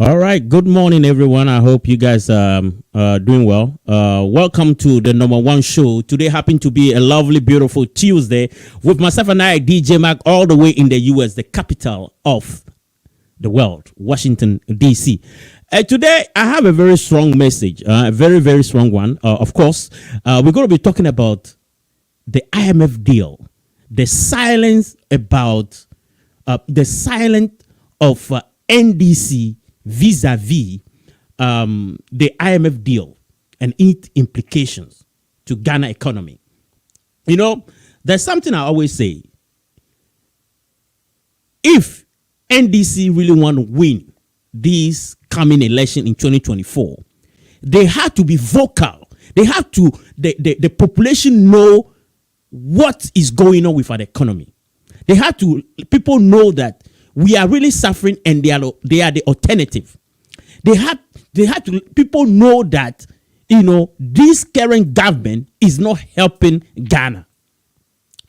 All right. Good morning, everyone. I hope you guys are doing well. Welcome to the number one show. Today happened to be a lovely, beautiful Tuesday with myself and I, DJ Mac, all the way in the U.S., the capital of the world, Washington, D.C. Today, I have a very strong message, a very, very strong one. Of course, we're going to be talking about the IMF deal, the silence about the silence of NDC vis-a-vis the IMF deal and its implications to Ghana economy. You know, there's something I always say. If NDC really want to win this coming election in 2024, they have to be vocal. They have to, the population know what is going on with our economy. They have to, people know that we are really suffering and they are the alternative. They have to, people know that, you know, this current government is not helping Ghana.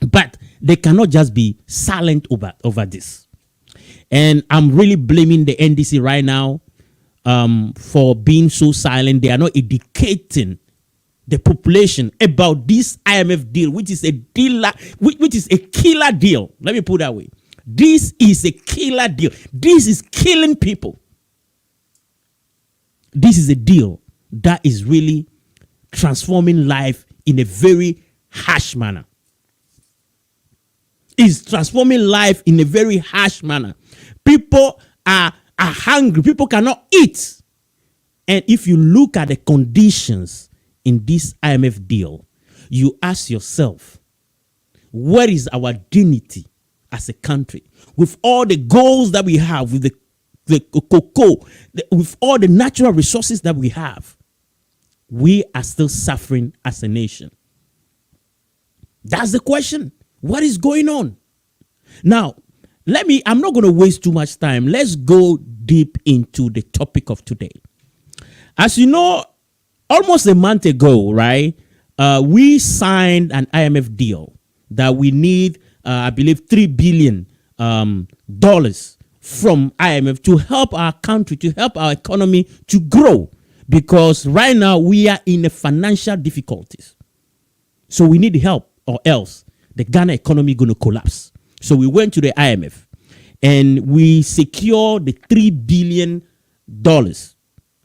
But they cannot just be silent over this. And I'm really blaming the NDC right now for being so silent. They are not educating the population about this IMF deal, which is a deal, which is a killer deal. Let me put it that way. This is a killer deal. This is killing people. This is a deal that is really transforming life in a very harsh manner. It's transforming life in a very harsh manner. People are hungry. People cannot eat. And if you look at the conditions in this IMF deal, you ask yourself, what is our dignity as a country? With all the goals that we have, with the cocoa, with all the natural resources that we have, we are still suffering as a nation. That's the question. What is going on? Now, I'm not going to waste too much time. Let's go deep into the topic of today. As you know, almost a month ago, right, we signed an IMF deal that we need, I believe, $3 billion from IMF to help our country, to help our economy to grow. Because right now we are in a financial difficulties. So we need help, or else the Ghana economy going to collapse. So we went to the IMF and we secured the $3 billion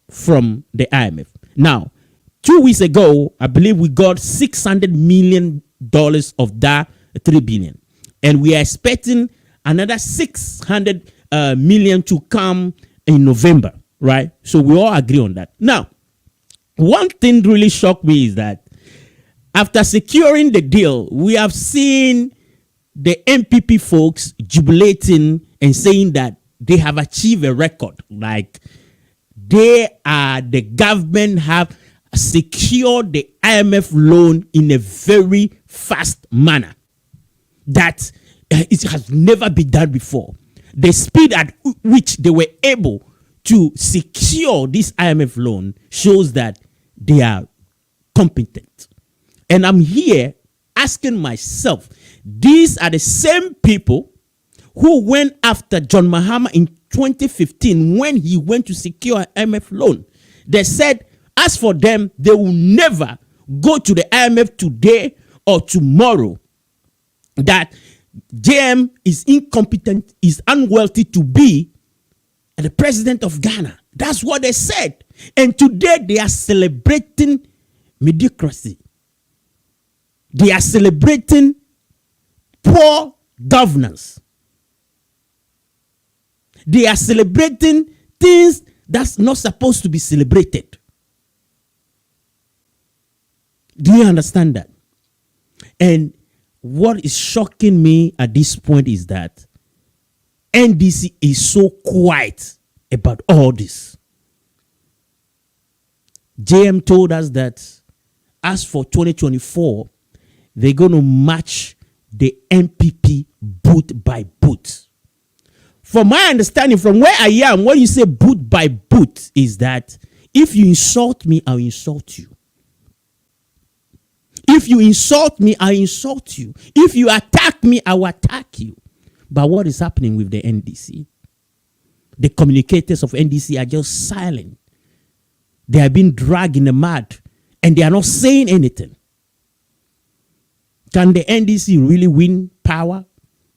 from the IMF. Now, 2 weeks ago, I believe we got $600 million of that $3 billion. And we are expecting another 600 million to come in November, right? So we all agree on that. Now, one thing really shocked me is that after securing the deal, we have seen the MPP folks jubilating and saying that they have achieved a record. Like the government have secured the IMF loan in a very fast manner that it has never been done before. The speed at which they were able to secure this IMF loan shows that they are competent. And I'm here asking myself, these are the same people who went after John Mahama in 2015 when he went to secure an IMF loan. They said, as for them, they will never go to the IMF today or tomorrow. That JM is incompetent, is unworthy to be the president of Ghana. That's what they said. And today they are celebrating mediocrity. They are celebrating poor governance. They are celebrating things that's not supposed to be celebrated. Do you understand that? And what is shocking me at this point is that NDC is so quiet about all this. JM told us that as for 2024, they're going to match the MPP boot by boot. From my understanding, from where I am, when you say boot by boot, is that if you insult me, I'll insult you. If you insult me, I insult you. If you attack me, I will attack you. But what is happening with the NDC? the communicators of NDC are just silent. They are being dragged in the mud and they are not saying anything. Can the NDC really win power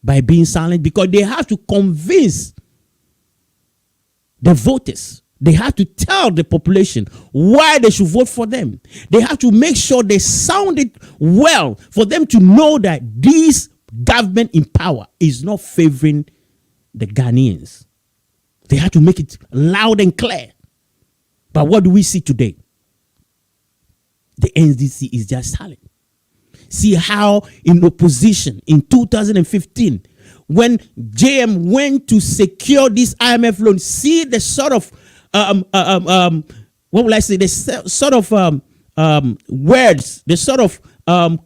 by being silent? Because they have to convince the voters. They have to tell the population why they should vote for them. They have to make sure they sound it well for them to know that this government in power is not favoring the Ghanaians. They have to make it loud and clear. But what do we see today? The NDC is just silent. See how in opposition in 2015, when JM went to secure this IMF loan, see the sort of what will I say? The sort of words, the sort of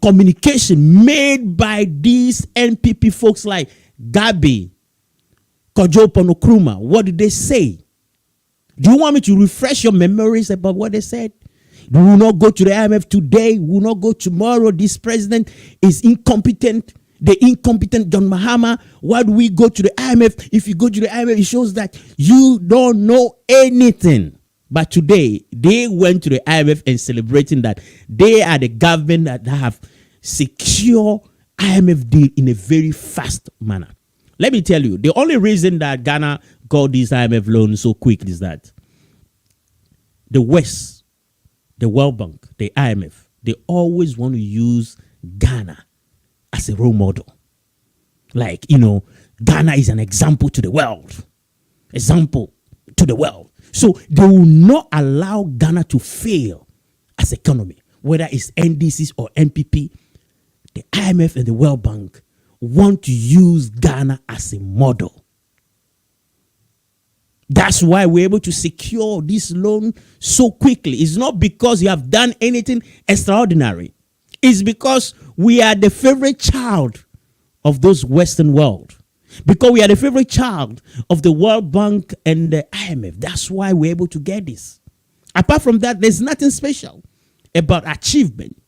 communication made by these NPP folks like Gabi, Kojo Ponokruma. What did they say? Do you want me to refresh your memories about what they said? We will not go to the IMF today. We will not go tomorrow. This president is incompetent. The incompetent John Mahama. Why do we go to the IMF? If you go to the IMF, it shows that you don't know anything. But today, they went to the IMF and celebrating that they are the government that have secure IMF deal in a very fast manner. Let me tell you, the only reason that Ghana got this IMF loan so quick is that the West, the World Bank, the IMF, they always want to use Ghana as a role model. Like, Ghana is an example to the world. Example to the world. So they will not allow Ghana to fail as economy, whether it's NDCs or NPP. The IMF and the World Bank want to use Ghana as a model. That's why we're able to secure this loan so quickly. It's not because you have done anything extraordinary. It's because we are the favorite child of those Western world. Because we are the favorite child of the World Bank and the IMF. That's why we're able to get this. Apart from that, there's nothing special about achievement.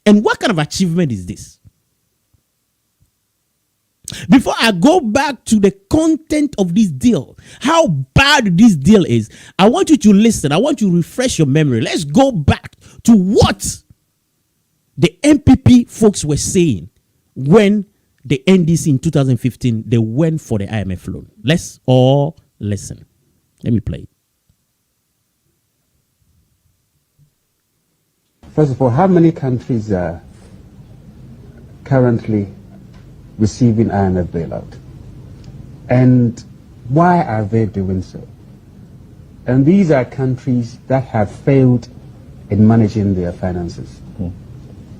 And what kind of achievement is this? Before I go back to the content of this deal, how bad this deal is, I want you to listen. I want you to refresh your memory. Let's go back to what the NPP folks were saying when the NDC in 2015, they went for the IMF loan. Let's all listen. Let me play it. First of all, how many countries are currently receiving IMF bailout? And why are they doing so? And these are countries that have failed in managing their finances.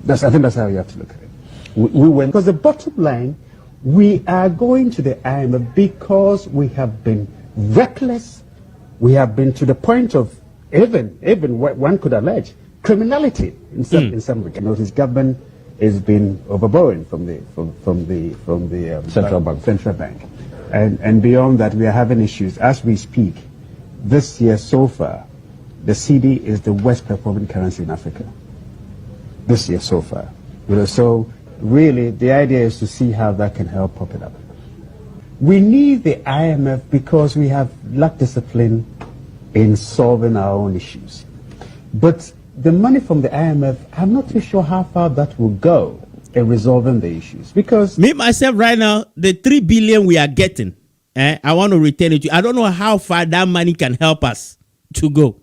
I think that's how you have to look at it. We went, because the bottom line, we are going to the IMF because we have been reckless. We have been to the point of even what one could allege criminality in some regard. Notice government has been overborrowing from the central bank, and beyond that, we are having issues as we speak. This year so far, the CD is the worst performing currency in Africa. This year so far, so really the idea is to see how that can help pop it up. We need the IMF because we have lacked discipline in solving our own issues, but the money from the IMF, I'm not too sure how far that will go in resolving the issues. Because me, myself, right now, the 3 billion we are getting, I want to return it to you. I don't know how far that money can help us to go.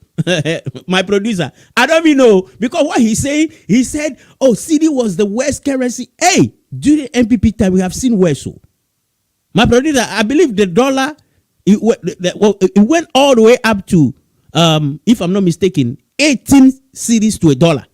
My producer, I don't even know. Because what he said, oh, CD was the worst currency. Hey, during NPP time, we have seen worse. So. My producer, I believe the dollar, it went all the way up to, if I'm not mistaken, 18 cedis to $1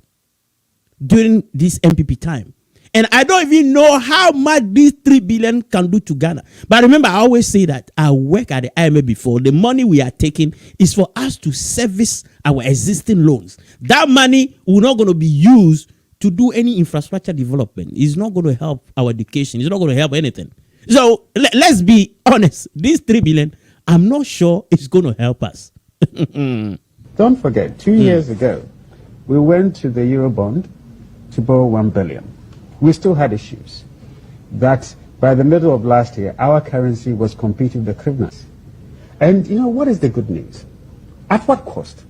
during this MPP time. And I don't even know how much these 3 billion can do to Ghana. But remember, I always say that I work at the IMF before. The money we are taking is for us to service our existing loans. That money will not going to be used to do any infrastructure development. It's not going to help our education. It's not going to help anything. So let's be honest. These 3 billion, I'm not sure it's going to help us. Don't forget, 2 years ago, we went to the Eurobond to borrow 1 billion. We still had issues. That by the middle of last year, our currency was competing with the hryvnias. And you know, what is the good news? At what cost?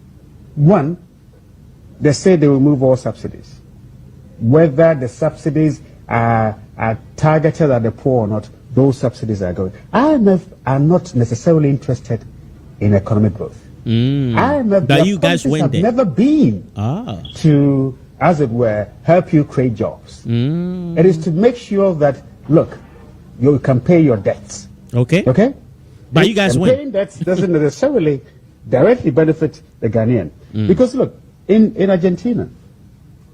One, they say they will remove all subsidies. Whether the subsidies are targeted at the poor or not, those subsidies are going. IMF are not necessarily interested in economic growth. IMF, but you guys went have there. never been to, as it were, help you create jobs. It is to make sure that, look, you can pay your debts. Okay. Okay? But you guys and went. paying debts doesn't necessarily directly benefit the Ghanaian. Because look, in Argentina,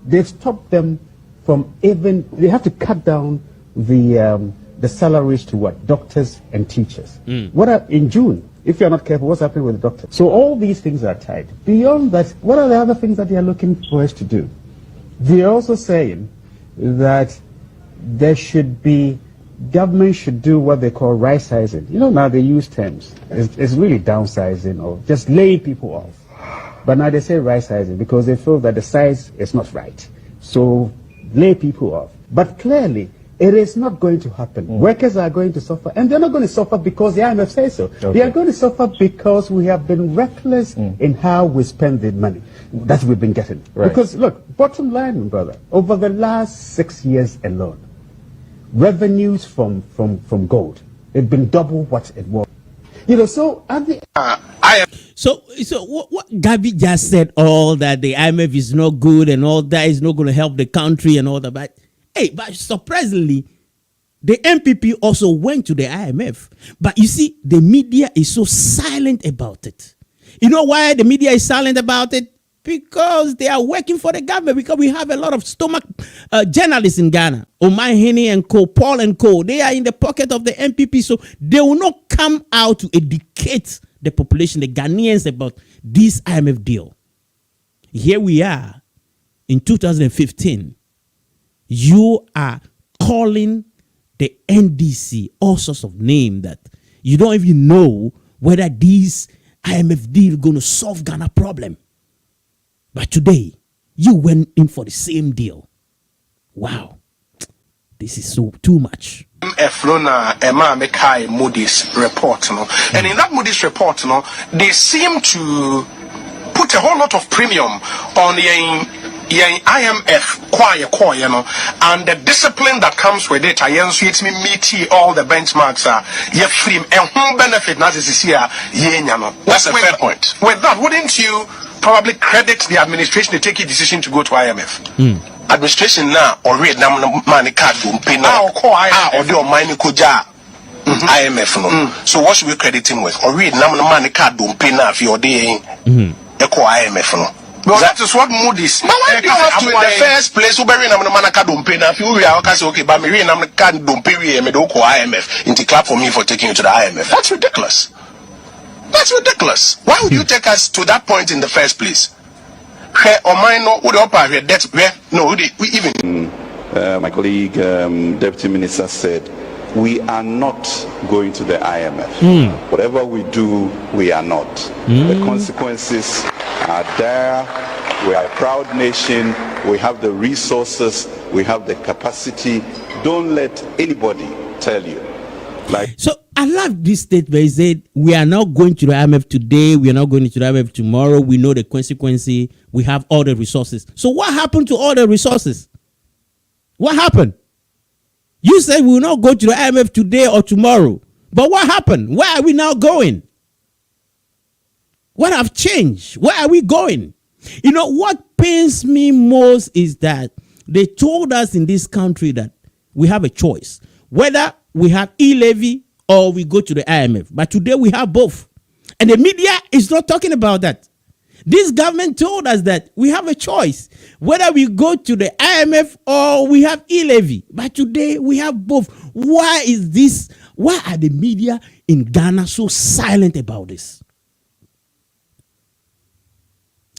they've stopped them from even, they have to cut down the salaries to what? Doctors and teachers. In June, if you're not careful, what's happening with the doctors? So all these things are tied. Beyond that, what are the other things that they are looking for us to do? They're also saying that there should be, government should do what they call right-sizing. You know, now they use terms. It's really downsizing or just laying people off. But now they say right-sizing because they feel that the size is not right. So lay people off. But clearly, it is not going to happen. Workers are going to suffer, and they're not going to suffer because the IMF says so. Okay. They are going to suffer because we have been reckless in how we spend the money that we've been getting. Right. Because look, bottom line, my brother, over the last 6 years alone, revenues from gold, it's been double what it was. You know, so at the So what Gabi just said, all that the IMF is not good and all that is not going to help the country and all that, but but surprisingly, the MPP also went to the IMF. But you see, the media is so silent about it. You know why the media is silent about it? Because they are working for the government. Because we have a lot of stomach journalists in Ghana. Omar Hene and co, Paul and co. They are in the pocket of the MPP. So they will not come out to educate the population, the Ghanaians, about this IMF deal. Here we are in 2015. You are calling the NDC all sorts of names that you don't even know whether this IMF deal is going to solve Ghana problem. But today, you went in for the same deal. Wow. This is so too much. Moody's report, and in that Moody's report, they seem to put a whole lot of premium on the IMF and the discipline that comes with it. I meet all the benchmarks are free and home benefit. That's a fair point. With that, wouldn't you probably credit the administration to take a decision to go to IMF? Administration now or read money card don't pay now or do money koja IMF no. So what should we credit him with? Or read money card don't pay now if you're there echo IMF no. Well, that is what Moody's. But why do you have to in the first place? Who bury number man don't pay now? If you say okay, but me number card don't pay me don't call IMF. Into clap for me for taking you to the IMF. That's ridiculous. That's ridiculous. Why would you take us to that point in the first place? My colleague, Deputy Minister, said we are not going to the IMF. Whatever we do, we are not. The consequences are there. We are a proud nation. We have the resources. We have the capacity. Don't let anybody tell you. So I love this statement. He said, we are not going to the IMF today. We are not going to the IMF tomorrow. We know the consequences. We have all the resources. So what happened to all the resources? What happened? You said we will not go to the IMF today or tomorrow. But what happened? Where are we now going? What have changed? Where are we going? You know, what pains me most is that they told us in this country that we have a choice. Whether we have e-levy or we go to the IMF. But today we have both. And the media is not talking about that. This government told us that we have a choice. Whether we go to the IMF or we have e-levy. But today we have both. Why is this? Why are the media in Ghana so silent about this?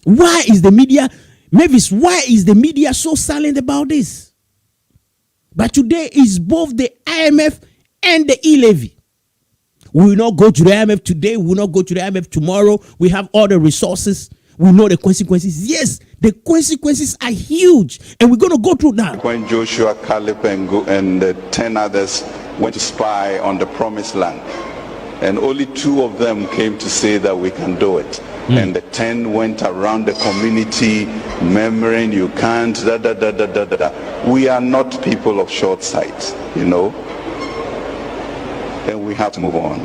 Why is the media, Mavis, why is the media so silent about this? But today is both the IMF and the e-levy. We will not go to the IMF today. We will not go to the IMF tomorrow. We have all the resources. We know the consequences. Yes, the consequences are huge. And we're going to go through that. When Joshua, Caleb, and 10 others went to spy on the promised land, and only 2 of them came to say that we can do it. And the 10 went around the community murmuring, you can't, da da da da da da. We are not people of short sight, you know, and we have to move on.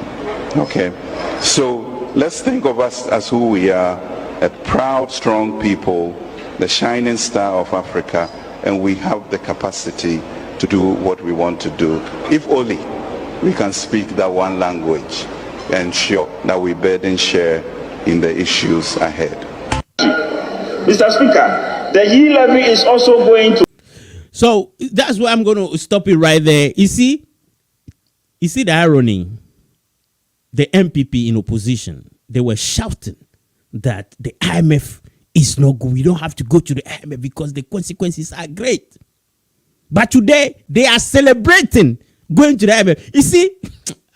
Okay, so let's think of us as who we are, a proud, strong people, the shining star of Africa, and we have the capacity to do what we want to do, if only we can speak that one language and ensure that we burden share in the issues ahead. Mr. Speaker, the yield levy is also going to... So that's why I'm going to stop it right there. You see the irony? The MPP in opposition, they were shouting that the IMF is no good. We don't have to go to the IMF because the consequences are great. But today, they are celebrating going to the IMF. You see,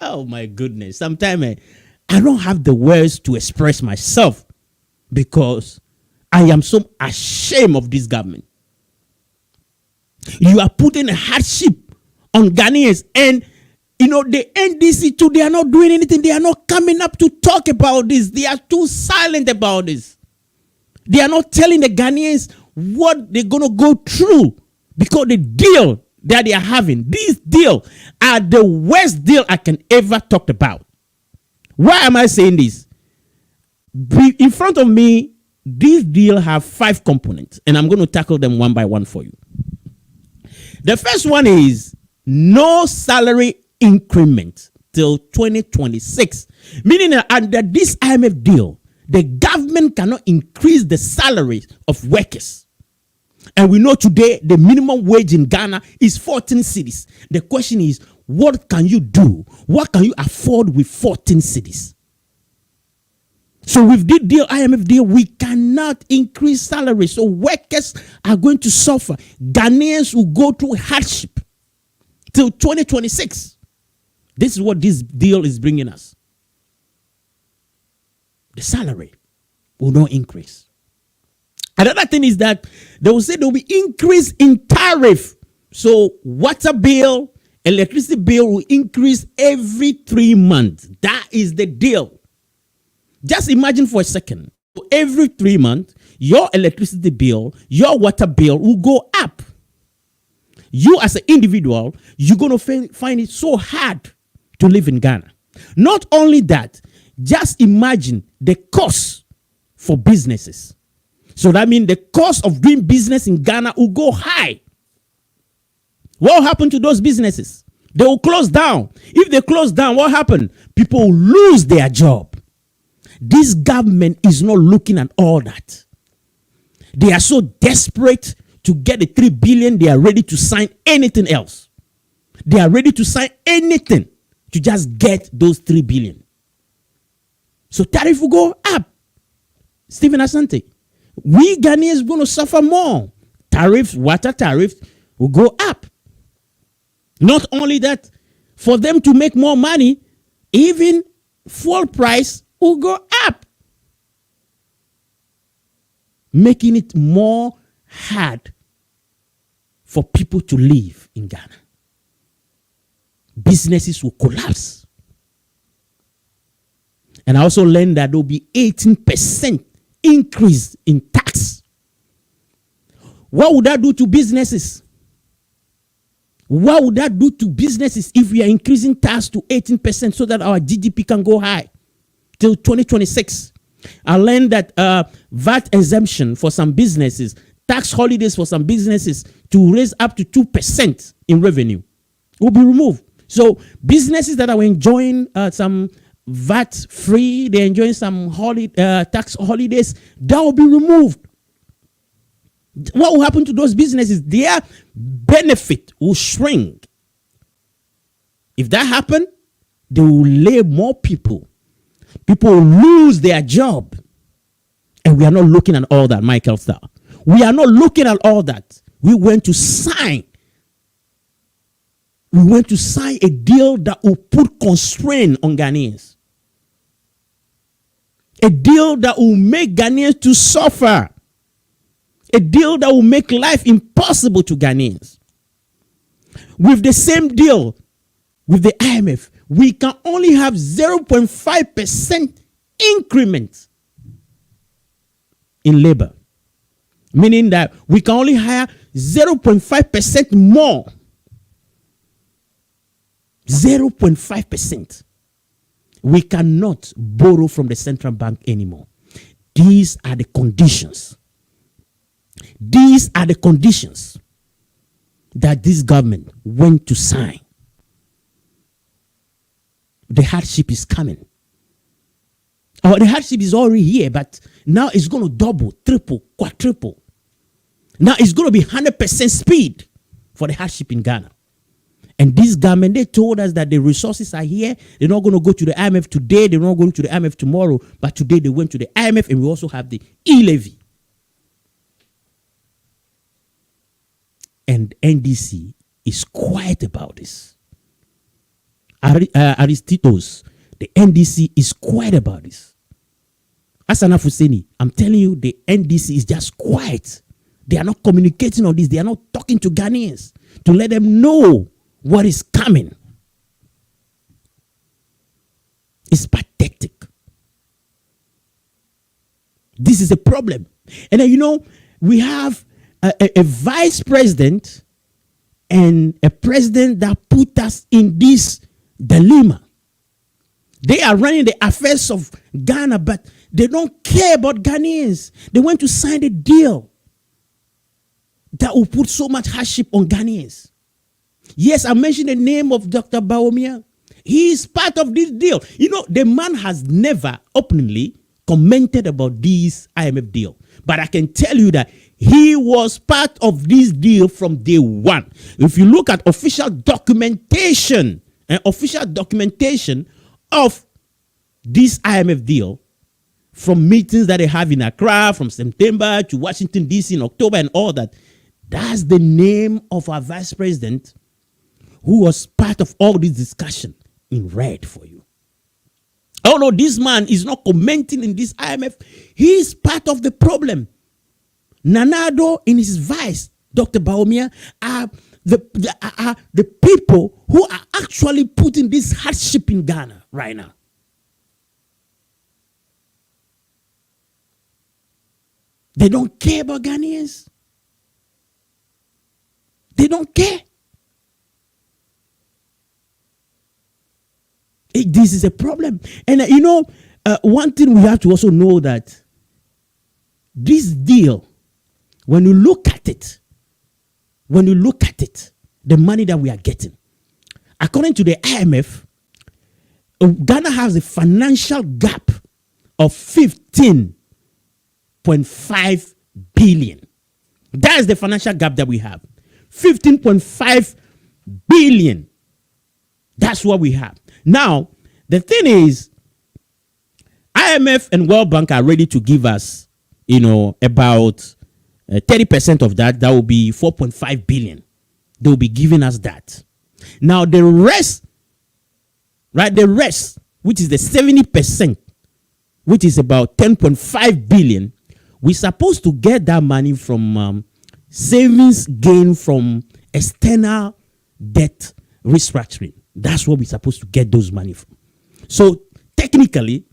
oh my goodness, sometimes I don't have the words to express myself because I am so ashamed of this government. You are putting a hardship on Ghanaians, and you know the NDC too, they are not doing anything. They are not coming up to talk about this. They are too silent about this. They are not telling the Ghanaians what they're going to go through because the deal that they are having, these deals are the worst deal I can ever talk about. Why am I saying this? In front of me, these deals have 5 components, and I'm going to tackle them one by one for you. The first one is no salary increment till 2026, meaning that under this IMF deal, the government cannot increase the salaries of workers. And we know today the minimum wage in Ghana is 14 cedis. The question is, what can you do? What can you afford with 14 cedis? So with this deal, IMF deal, we cannot increase salaries. So workers are going to suffer. Ghanaians will go through hardship till 2026. This is what this deal is bringing us. The salary will not increase. Another thing is that they will say there will be increase in tariff. So water bill, electricity bill will increase every 3 months. That is the deal. Just imagine for a second. Every 3 months, your electricity bill, your water bill will go up. You as an individual, you're going to find it so hard to live in Ghana. Not only that, just imagine the cost for businesses. So that means the cost of doing business in Ghana will go high. What will happen to those businesses? They will close down. If they close down, what happened? People will lose their job. This government is not looking at all that. They are so desperate to get the 3 billion, they are ready to sign anything else. They are ready to sign anything to just get those 3 billion. So tariff will go up. Stephen Asante, we Ghanaians are going to suffer more. Tariffs, water tariffs will go up. Not only that, for them to make more money, even fuel price will go up, making it more hard for people to live in Ghana. Businesses will collapse. And I also learned that there will be 18% increase in tax. What would that do to businesses? What would that do to businesses if we are increasing tax to 18% so that our GDP can go high till 2026? I learned that VAT exemption for some businesses, tax holidays for some businesses to raise up to 2% in revenue will be removed. So businesses that are enjoying some VAT free, they're enjoying some tax holidays, that will be removed. What will happen to those businesses? Their benefit will shrink. If that happens, they will lay more people. People will lose their job. And we are not looking at all that, Michael Starr. We are not looking at all that. We went to sign a deal that will put constraint on Ghanaians. A deal that will make Ghanaians to suffer. A deal that will make life impossible to Ghanaians. With the same deal with the IMF, we can only have 0.5% increment in labor, meaning that we can only hire 0.5% more. 0.5%. We cannot borrow from the central bank anymore. These are the conditions. These are the conditions that this government went to sign. The hardship is coming. Oh, the hardship is already here, but now it's going to double, triple, quadruple. Now it's going to be 100% speed for the hardship in Ghana. And this government, they told us that the resources are here. They're not going to go to the IMF today. They're not going to the IMF tomorrow. But today they went to the IMF, and we also have the e-levy. And NDC is quiet about this. Aristides, the NDC is quiet about this. Asana Fuseni, I'm telling you, the NDC is just quiet. They are not communicating on this. They are not talking to Ghanaians to let them know what is coming. It's pathetic. This is a problem. And then, you know, we have a vice president and a president that put us in this dilemma. They are running the affairs of Ghana, but they don't care about Ghanaians. They want to sign a deal that will put so much hardship on Ghanaians. Yes, I mentioned the name of Dr. Bawumia. He is part of this deal. You know, the man has never openly commented about this IMF deal. But I can tell you that he was part of this deal from day one. If you look at official documentation of this IMF deal, from meetings that they have in Accra, from September to Washington, D.C. in October and all that, that's the name of our vice president who was part of all this discussion in red for you. Oh no, this man is not commenting in this IMF. He is part of the problem. Nanado and his vice, Dr. Bawumia, are the people who are actually putting this hardship in Ghana right now. They don't care about Ghanaians. They don't care. This is a problem. And you know, one thing we have to also know that this deal, when you look at it, the money that we are getting, according to the IMF, Ghana has a financial gap of 15.5 billion. That is the financial gap that we have. 15.5 billion. That's what we have. Now, the thing is, IMF and World Bank are ready to give us, you know, about 30% of that. That will be 4.5 billion. They will be giving us that. Now, the rest, right, which is the 70%, which is about 10.5 billion, we're supposed to get that money from savings gain from external debt restructuring. That's what we're supposed to get those money from. So technically,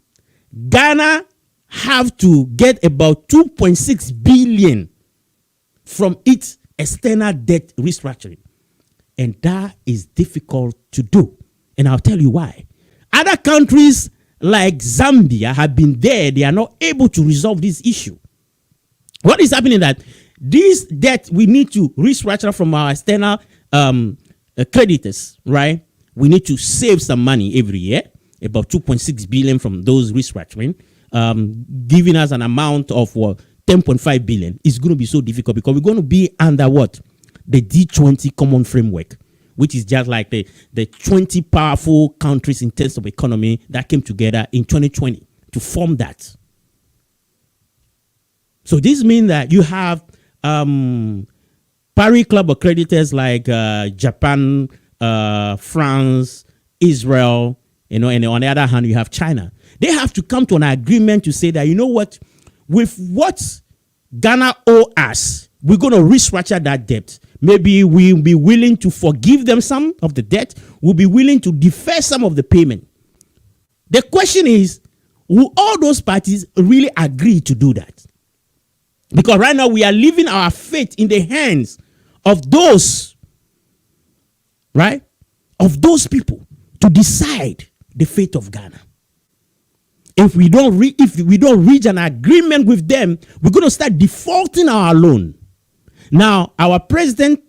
Ghana have to get about 2.6 billion from its external debt restructuring. And that is difficult to do. And I'll tell you why. Other countries like Zambia have been there. They are not able to resolve this issue. What is happening that this debt we need to restructure from our external creditors, right? We need to save some money every year, about 2.6 billion from those restructuring, giving us an amount of 10.5 billion. It's going to be so difficult because we're going to be under what? The G20 common framework, which is just like the 20 powerful countries in terms of economy that came together in 2020 to form that. So this means that you have Paris Club of creditors like Japan, France, Israel, you know, and on the other hand, you have China. They have to come to an agreement to say that, you know what, with what Ghana owe us, we're going to restructure that debt. maybe we'll be willing to forgive them some of the debt. We'll be willing to defer some of the payment. The question is, will all those parties really agree to do that? Because right now we are leaving our fate in the hands of those, right? Of those people to decide the fate of Ghana. If we don't reach an agreement with them, we're going to start defaulting our loan. Now, our president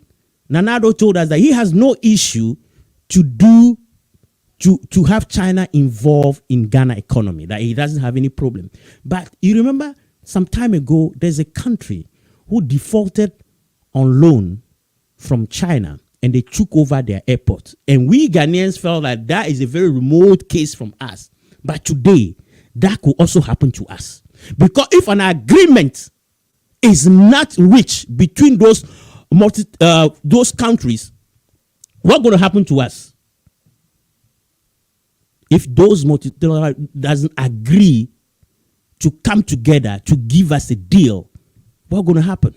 Nana Addo told us that he has no issue to have China involved in Ghana economy, that he doesn't have any problem. But you remember some time ago, there's a country who defaulted on loan from China and they took over their airport. And we Ghanaians felt like that is a very remote case from us. But today, that could also happen to us. Because if an agreement is not reached between those countries, what's going to happen to us? If those multilateral doesn't agree to come together to give us a deal, what's going to happen?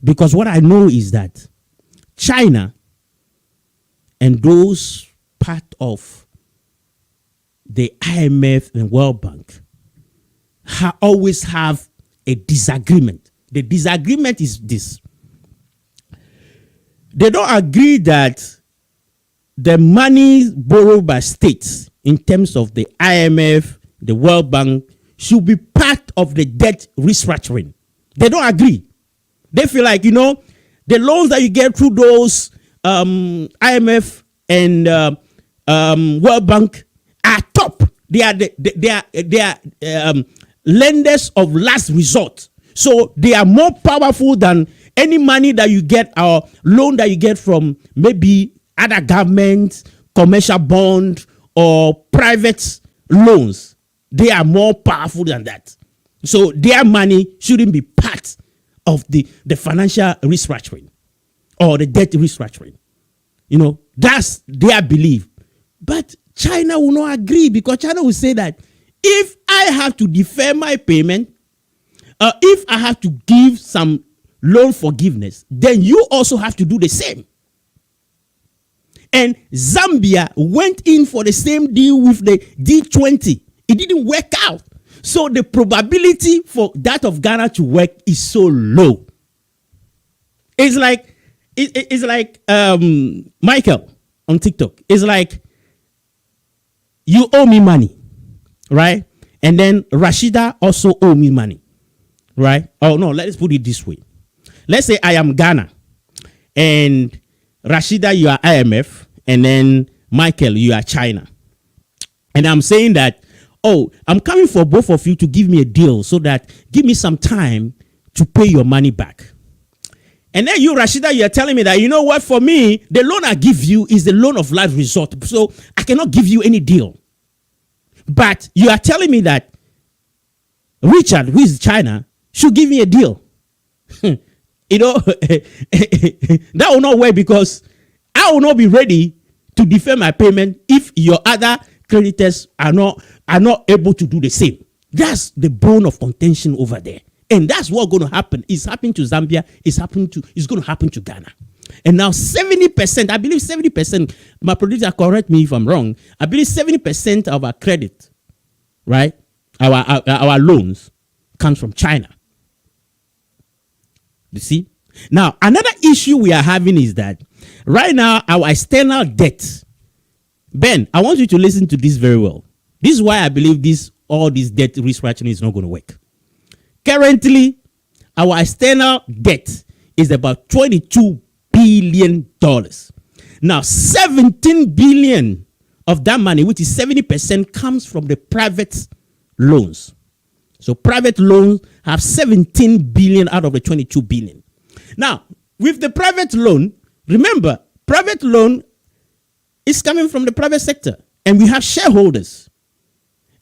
Because what I know is that China and those part of the IMF and World Bank always have a disagreement. The disagreement is this. They don't agree that the money borrowed by states in terms of the IMF, the World Bank, should be part of the debt restructuring. They don't agree. They feel like, the loans that you get through those IMF and World Bank are top. They are lenders of last resort. So they are more powerful than any money that you get or loan that you get from maybe other governments, commercial bond, or private loans. They are more powerful than that. So their money shouldn't be part of the financial restructuring or the debt restructuring. That's their belief. But China will not agree, because China will say that if I have to defer my payment, if I have to give some loan forgiveness, then you also have to do the same. And Zambia went in for the same deal with the G20. It didn't work out. So the probability for that of Ghana to work is so low. It's like Michael on TikTok. It's like, you owe me money, right? And then Rashida also owe me money, right? Oh no, let's put it this way. Let's say I am Ghana, and Rashida, you are IMF, and then Michael, you are China. And I'm saying that, I'm coming for both of you to give me a deal, so that give me some time to pay your money back. And then you, Rashida, you are telling me that, you know what, for me, the loan I give you is the loan of last resort. So I cannot give you any deal. But you are telling me that Richard, who is China, should give me a deal. That will not work, because I will not be ready to defer my payment if your other creditors are not able to do the same. That's the bone of contention over there. And that's what's going to happen. It's happening to Zambia. It's going to happen to Ghana. And now 70%, I believe 70%, my producer, correct me if I'm wrong, I believe 70% of our credit, right, our loans comes from China. You see? Now, another issue we are having is that right now our external debt, Ben, I want you to listen to this very well. This is why I believe all this debt restructuring is not going to work. Currently, our external debt is about $22 billion. Now, 17 billion of that money, which is 70%, comes from the private loans. So private loans have 17 billion out of the 22 billion. Now, with the private loan, remember, private loan is coming from the private sector, and we have shareholders,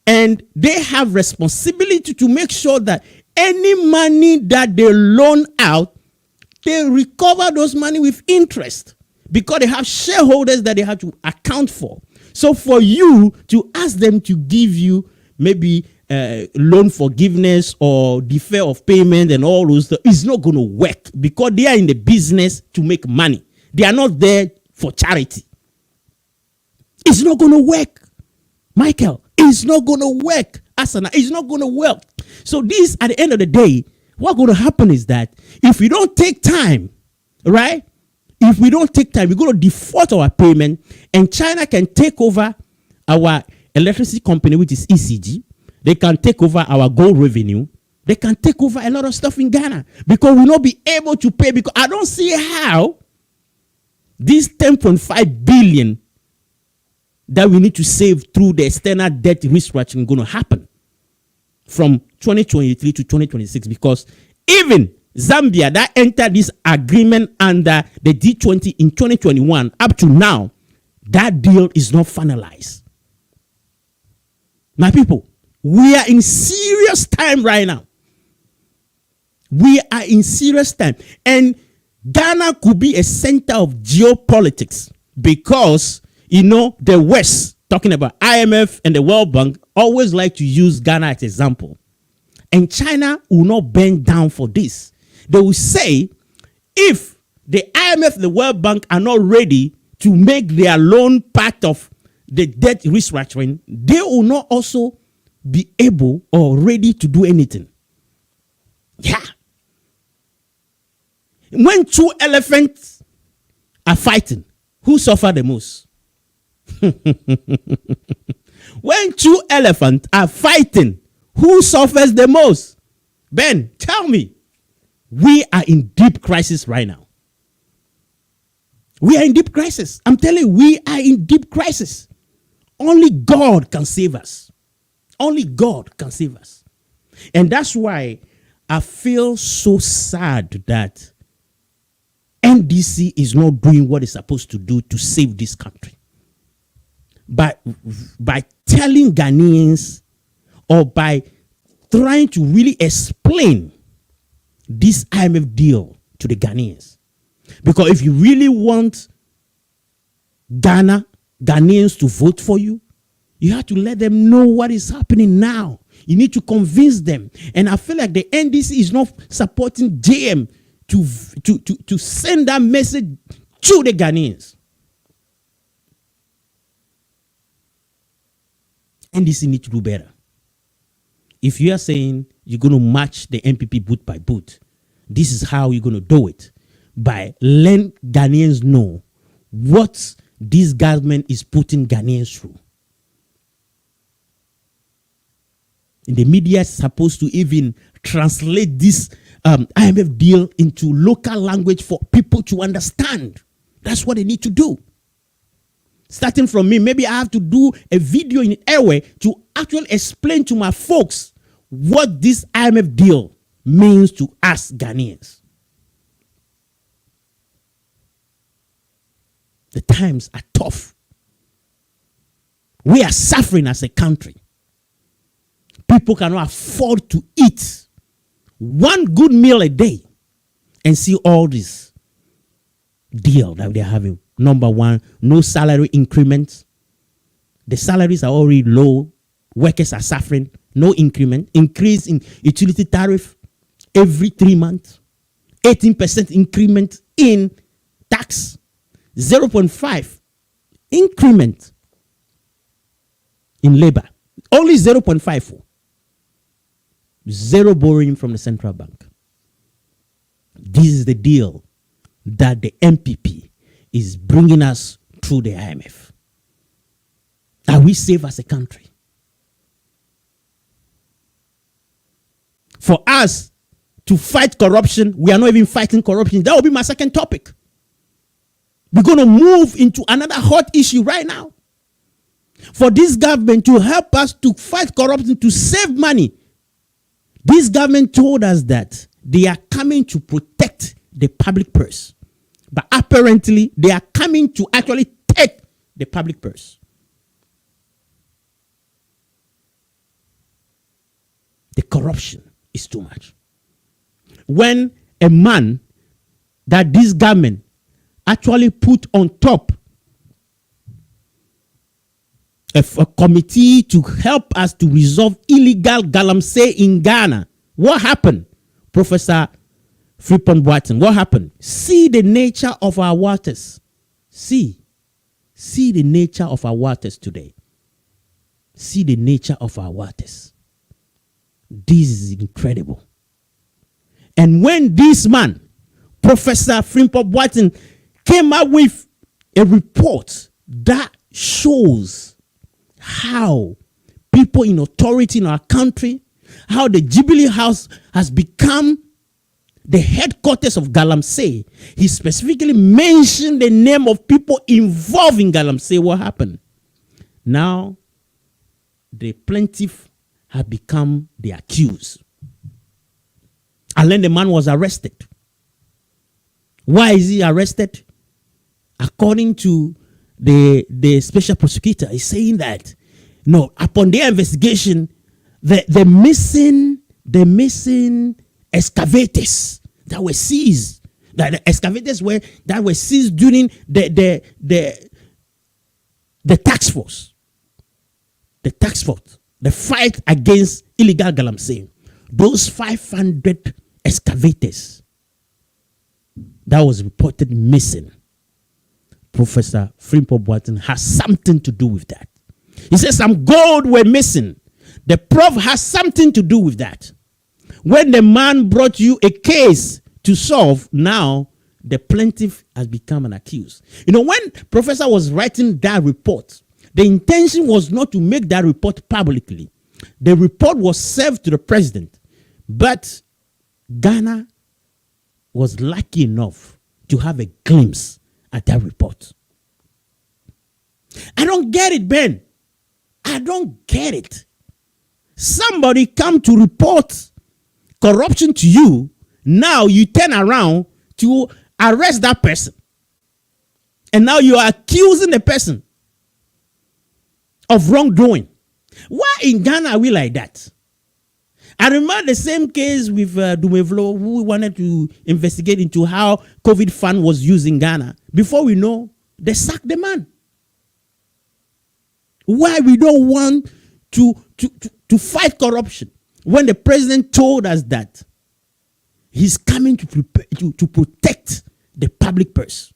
and they have responsibility to make sure that any money that they loan out, they recover those money with interest, because they have shareholders that they have to account for. So for you to ask them to give you maybe loan forgiveness or defer of payment and all those stuff is not going to work, because they are in the business to make money. They are not there for charity. It's not going to work, Michael. It's not going to work, Asana. It's not going to work. So this, at the end of the day, what's going to happen is that if we don't take time, right? If we don't take time, we're going to default our payment, and China can take over our electricity company, which is ECG. They can take over our gold revenue. They can take over a lot of stuff in Ghana, because we'll not be able to pay. Because I don't see how this 10.5 billion that we need to save through the external debt restructuring going to happen from 2023 to 2026, because even Zambia that entered this agreement under the G20 in 2021 up to now, that deal is not finalized. My people, we are in serious time right now. We are in serious time. And Ghana could be a center of geopolitics, because, you know, the West, talking about IMF and the World Bank, always like to use Ghana as an example. And China will not bend down for this. They will say, if the IMF and the World Bank are not ready to make their loan part of the debt restructuring, they will not also be able or ready to do anything. Yeah. When two elephants are fighting, who suffer the most? When two elephants are fighting, who suffers the most? Ben, tell me. We are in deep crisis right now. We are in deep crisis. I'm telling you, we are in deep crisis. Only God can save us. Only God can save us. And that's why I feel so sad that NDC is not doing what it's supposed to do to save this country. By telling Ghanaians, or by trying to really explain this IMF deal to the Ghanaians. Because if you really want Ghanaians to vote for you, you have to let them know what is happening now. You need to convince them. And I feel like the NDC is not supporting JM to send that message to the Ghanaians. NDC need to do better. If you are saying you're going to match the MPP boot by boot, this is how you're going to do it. By letting Ghanaians know what this government is putting Ghanaians through. And the media is supposed to even translate this IMF deal into local language for people to understand. That's what they need to do. Starting from me, maybe I have to do a video in airway to actually explain to my folks what this IMF deal means to us Ghanaians. The times are tough. We are suffering as a country. People cannot afford to eat one good meal a day and see all this deal that they're having. Number one, no salary increments. The salaries are already low. Workers are suffering. No increment. Increase in utility tariff every 3 months. 18% increment in tax. 0.5 increment in labor. Only 0.5. Zero borrowing from the central bank. This is the deal that the MPP is bringing us through the IMF. Are we safe as a country? For us to fight corruption, we are not even fighting corruption. That will be my second topic. We're going to move into another hot issue right now. For this government to help us to fight corruption, to save money, this government told us that they are coming to protect the public purse. But apparently, they are coming to actually take the public purse. The corruption is too much. When a man that this government actually put on top a committee to help us to resolve illegal galamsey in Ghana. What happened? Professor Frimpong Boateng, what happened? See the nature of our waters. See the nature of our waters today. See the nature of our waters. This is incredible. And when this man, Professor Frimpong Boateng, came up with a report that shows how people in authority in our country, how the Jubilee House has become the headquarters of galamsey. He specifically mentioned the name of people involved in galamsey. What happened? Now, the plaintiff have become the accused. And then the man was arrested. Why is he arrested? According to the special prosecutor, is saying that no, upon their investigation, the missing excavators that were seized, that the excavators that were seized during the task force, the fight against illegal galamsey, those 500 excavators that was reported missing. Professor Frimpong Boateng has something to do with that. He says some gold were missing. The prof has something to do with that. When the man brought you a case to solve, now the plaintiff has become an accused. You know, when professor was writing that report, the intention was not to make that report publicly. The report was served to the president, but Ghana was lucky enough to have a glimpse at that report. I don't get it, Ben. I don't get it. Somebody come to report corruption to you. Now you turn around to arrest that person. And now you are accusing the person of wrongdoing. Why in Ghana are we like that? I remember the same case with Dumevlo, who wanted to investigate into how COVID fund was used in Ghana. Before we know, they sacked the man. Why we don't want to fight corruption when the president told us that he's coming to protect the public purse.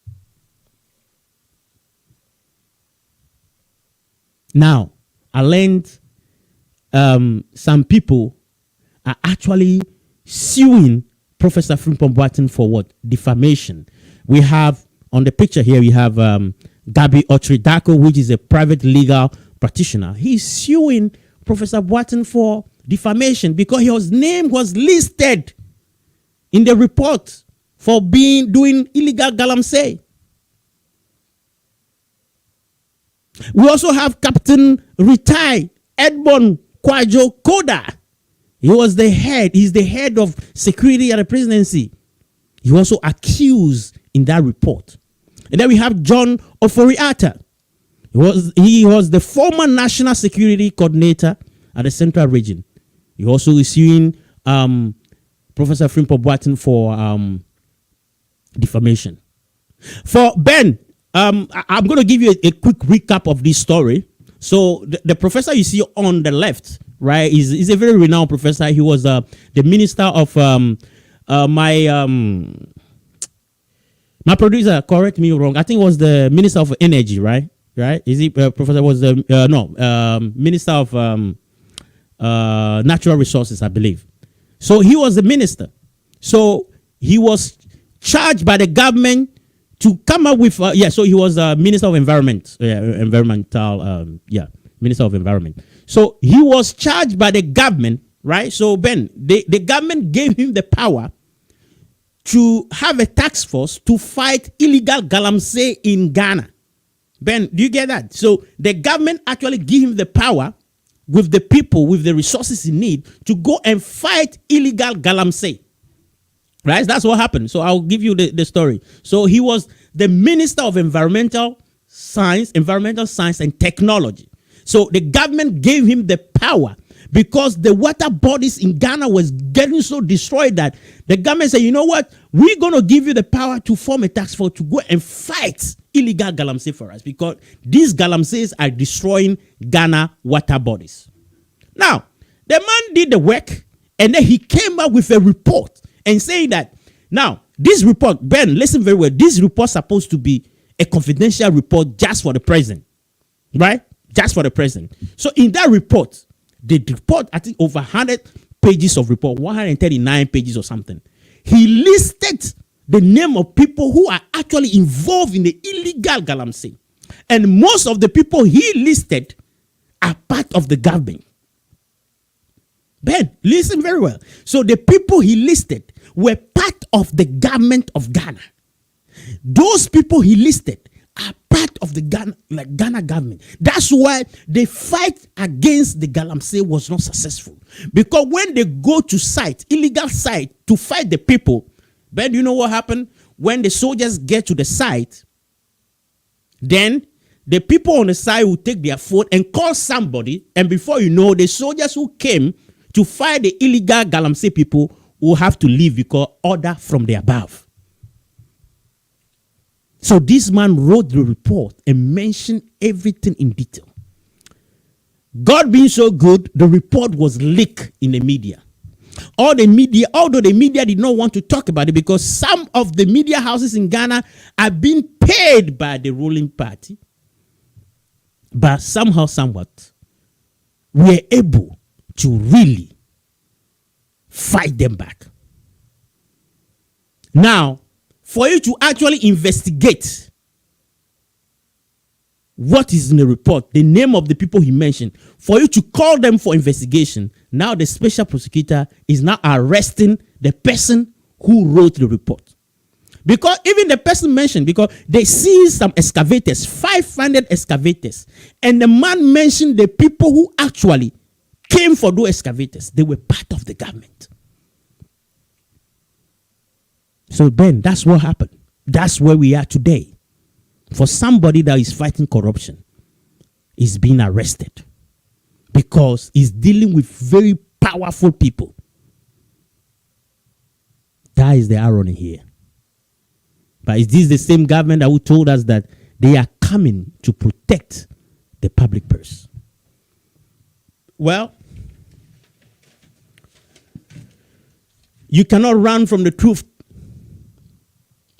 Now, I learned some people are actually suing Professor Frimpong Boateng for what? Defamation. We have, on the picture here, we have Gabi Otridako, which is a private legal practitioner. He's suing Professor Boateng for defamation because his name was listed in the report for doing illegal galamsey. We also have Captain retired Edmond Kwajo Koda. He's the head of security at the presidency. He was also accused in that report. And then we have John Ofori-Atta. He was the former national security coordinator at the Central Region. He also is suing Professor Frimpong Boateng for defamation. For Ben, I'm going to give you a quick recap of this story. So the professor you see on the left, right, is a very renowned professor. He was the minister of my producer, correct me wrong. I think it was the minister of energy, right? Right? Is he professor was the minister of natural resources, I believe. So he was the minister. So he was charged by the government to come up with so he was minister of environment, minister of environment. So he was charged by the government, right? So Ben, the government gave him the power to have a task force to fight illegal galamsey in Ghana. Ben, do you get that? So the government actually gave him the power with the people, with the resources he need to go and fight illegal galamsey. Right? That's what happened. So I'll give you the story. So he was the Minister of Environmental Science and Technology. So the government gave him the power because the water bodies in Ghana was getting so destroyed that the government said, you know what? We're going to give you the power to form a task force to go and fight illegal galamsey forests because these galamseys are destroying Ghana water bodies. Now, the man did the work and then he came up with a report and saying that, now, this report, Ben, listen very well, this report is supposed to be a confidential report just for the president, right? Just for the president. So in that report, the report, I think over 100 pages of report, 139 pages or something, he listed the name of people who are actually involved in the illegal galamsey. And most of the people he listed are part of the government. Ben, listen very well. So the people he listed were part of the government of Ghana. Those people he listed are part of the Ghana government. That's why the fight against the galamsey was not successful. Because when they go to site, illegal site, to fight the people, Ben, you know what happened? When the soldiers get to the site, then the people on the side will take their phone and call somebody, and before you know, the soldiers who came to fight the illegal galamsey people will have to leave because order from the above. So this man wrote the report and mentioned everything in detail. God being so good, the report was leaked in the media. Although the media did not want to talk about it because some of the media houses in Ghana are being paid by the ruling party. But somehow, somewhat, we're able to really fight them back. Now, for you to actually investigate what is in the report, the name of the people he mentioned, for you to call them for investigation, now the special prosecutor is now arresting the person who wrote the report. Because even the person mentioned, because they seized some excavators, 500 excavators, and the man mentioned the people who actually came for those excavators. They were part of the government. So Ben, that's what happened. That's where we are today. For somebody that is fighting corruption, is being arrested because he's dealing with very powerful people. That is the irony here. But is this the same government that who told us that they are coming to protect the public purse? Well, you cannot run from the truth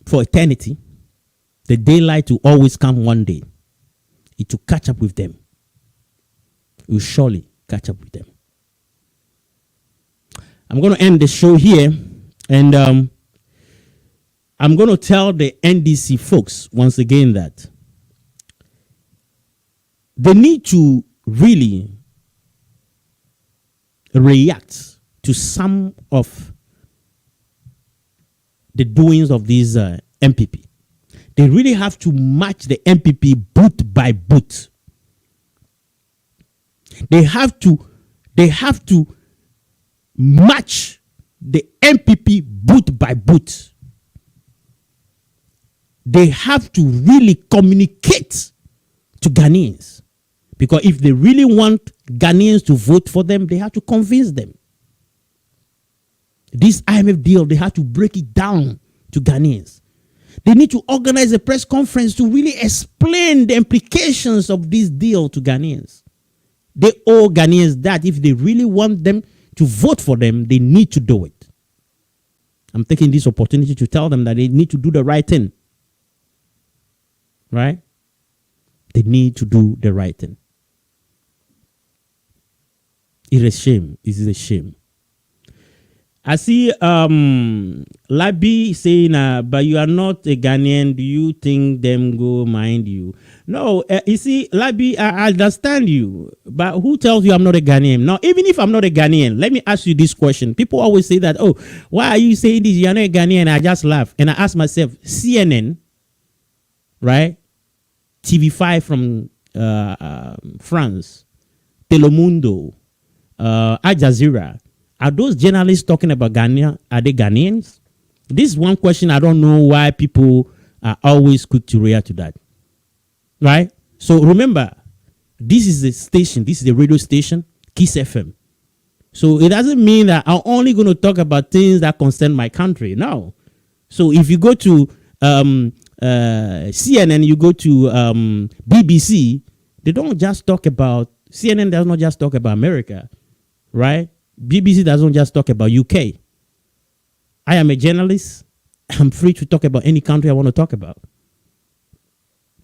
for eternity. The daylight will always come one day. It will catch up with them. It will surely catch up with them. I'm going to end the show here, and I'm going to tell the NDC folks once again that they need to really react to some of the doings of these MPP. They really have to match the MPP boot by boot. They have to match the MPP boot by boot. They have to really communicate to Ghanaians. Because if they really want Ghanaians to vote for them, they have to convince them. This IMF deal, they have to break it down to Ghanaians. They need to organize a press conference to really explain the implications of this deal to Ghanaians. They owe Ghanaians that. If they really want them to vote for them, they need to do it. I'm taking this opportunity to tell them that they need to do the right thing. Right? They need to do the right thing. It's a shame. It is a shame. I see Labi saying, but you are not a Ghanaian. Do you think them go mind you? No, you see, Labi, I understand you. But who tells you I'm not a Ghanaian? Now, even if I'm not a Ghanaian, let me ask you this question. People always say that, oh, why are you saying this? You're not a Ghanaian. I just laugh. And I ask myself, CNN, right? TV5 from France, Telemundo, Al Jazeera. Are those journalists talking about Ghana? Are they Ghanaians? This is one question I don't know why people are always quick to react to that. Right? So remember, this is the station. This is the radio station, Kiss FM. So it doesn't mean that I'm only going to talk about things that concern my country. No. So if you go to CNN, you go to BBC, they don't just talk about, CNN does not just talk about America, right? BBC doesn't just talk about UK. I am a journalist. I'm free to talk about any country I want to talk about.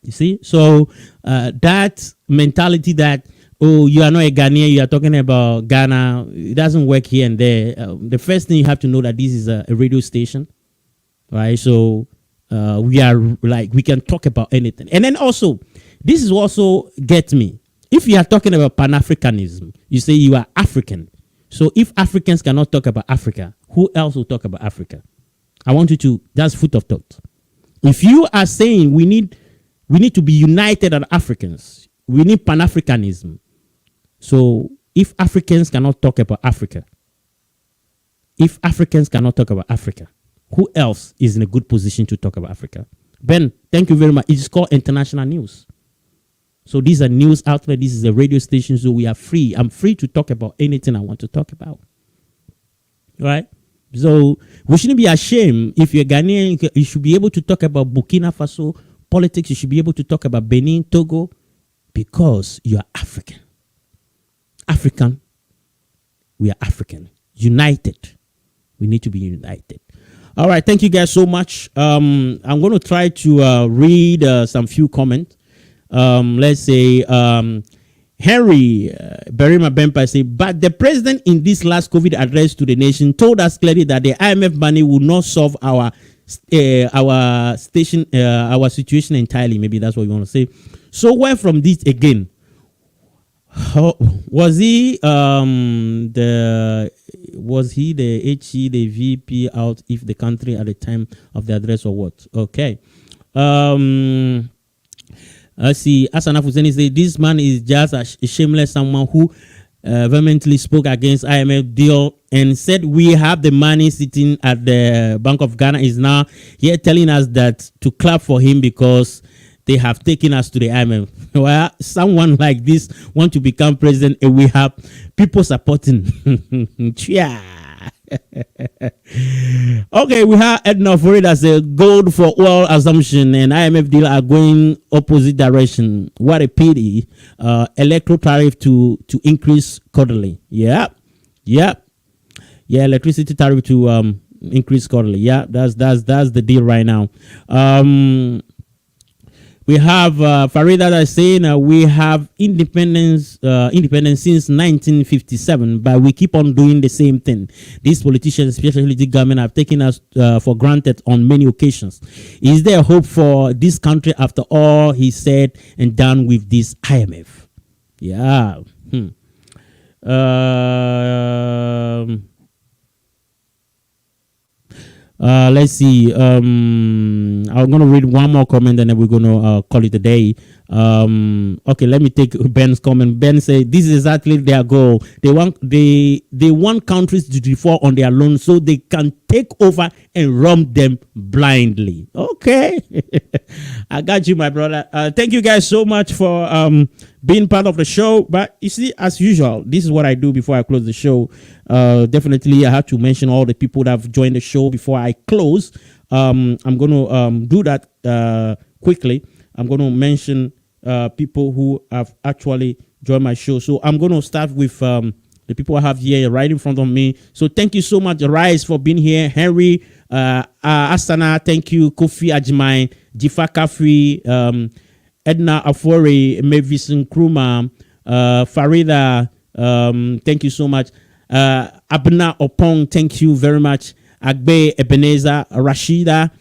You see? So that mentality that, oh, you are not a Ghanaian, you are talking about Ghana, it doesn't work here and there. The first thing you have to know that this is a radio station, right? So we are like, we can talk about anything. And then also, this is also get me. If you are talking about Pan-Africanism, you say you are African. So if Africans cannot talk about Africa, who else will talk about Africa? I want you to, that's foot of thought. If you are saying we need to be united as Africans, we need Pan-Africanism. So if Africans cannot talk about Africa, if Africans cannot talk about Africa, who else is in a good position to talk about Africa? Ben, thank you very much. It is called international news. So these are news outlet. This is a radio station. So we are free. I'm free to talk about anything I want to talk about. Right? So we shouldn't be ashamed. If you're Ghanaian, you should be able to talk about Burkina Faso politics. You should be able to talk about Benin, Togo, because you are African. African. We are African. United. We need to be united. All right. Thank you guys so much. I'm going to try to read some few comments. Let's say Henry Berima Bempa say, but the president in this last COVID address to the nation told us clearly that the IMF money will not solve our situation entirely. Maybe that's what you want to say. So where from this again? Was he the HE, the VP out if the country at the time of the address or what? Okay. Let's see. Asana Fuseni say this man is just a shameless someone who vehemently spoke against IMF deal and said we have the money sitting at the Bank of Ghana, is now here telling us that to clap for him because they have taken us to the IMF. Well, someone like this want to become president and we have people supporting. Yeah. Okay, we have Edna Fori that says gold for oil assumption and IMF deal are going opposite direction. What a pity. Electro tariff to increase quarterly. Yeah, electricity tariff to increase quarterly. Yeah, that's the deal right now. We have Farida that is saying we have independence since 1957, but we keep on doing the same thing. These politicians, especially the government, have taken us for granted on many occasions. Is there hope for this country after all he said and done with this IMF? Yeah. Let's see. I'm gonna read one more comment and then we're gonna call it a day. Okay, let me take Ben's comment. Ben said this is exactly their goal. They want countries to default on their loans so they can take over and run them blindly. Okay. I got you, my brother. Thank you guys so much for being part of the show. But you see, as usual, this is what I do before I close the show. Definitely, I have to mention all the people that have joined the show before I close. I'm going to do that quickly. I'm going to mention people who have actually joined my show. So I'm going to start with the people I have here right in front of me. So thank you so much, Rise, for being here. Henry, Asana, thank you. Kofi Ajimai, Jifa Kafri, Edna Afori, Mavis Nkrumah, Farida, thank you so much. Abna Opong, thank you very much. Agbe Ebenezer, Rashida,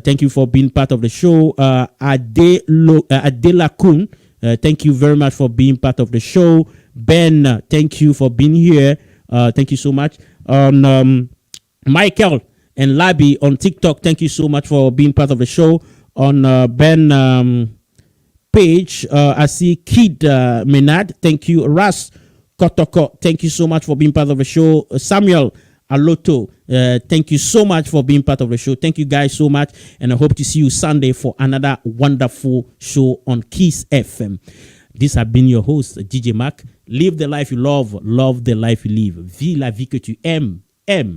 thank you for being part of the show. Adela Kun, thank you very much for being part of the show. Ben, thank you for being here. Thank you so much. Michael and Labi on TikTok, thank you so much for being part of the show. On Ben page, I see Kid Menad, thank you. Ras Kotoko, thank you so much for being part of the show. Samuel Aloto, thank you so much for being part of the show. Thank you guys so much, and I hope to see you Sunday for another wonderful show on Kiss FM. This has been your host, DJ Mac. Live the life you love the life you live. Vis la vie que tu aimes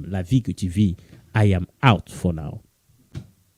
la vie que tu vis. I am out for now.